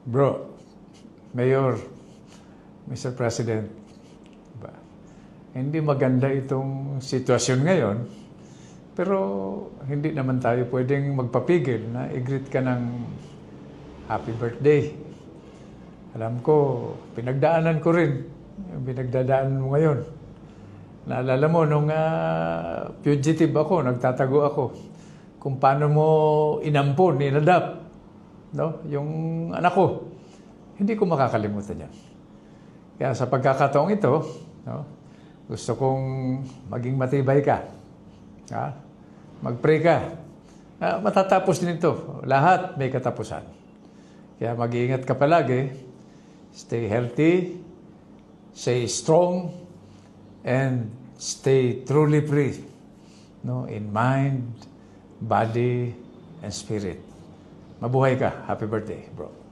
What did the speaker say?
Bro, Mayor, Mr. President, ba, hindi maganda itong sitwasyon ngayon, pero hindi naman tayo pwedeng magpapigil na i-greet ka ng happy birthday. Alam ko, pinagdaanan ko rin yung pinagdadaanan mo ngayon. Naalala mo, nung fugitive ako, nagtatago ako, kung paano mo inampon, inadapt, no? Yung anak ko. Hindi ko makakalimutan yan. Kaya sa pagkakataong ito, no, gusto kong maging matibay ka. Ha? Mag-pray ka. Matatapos din ito. Lahat may katapusan. Kaya mag-iingat ka palagi. Stay healthy. Stay strong. And stay truly free. No? In mind, body, and spirit. Mabuhay ka. Happy birthday, bro.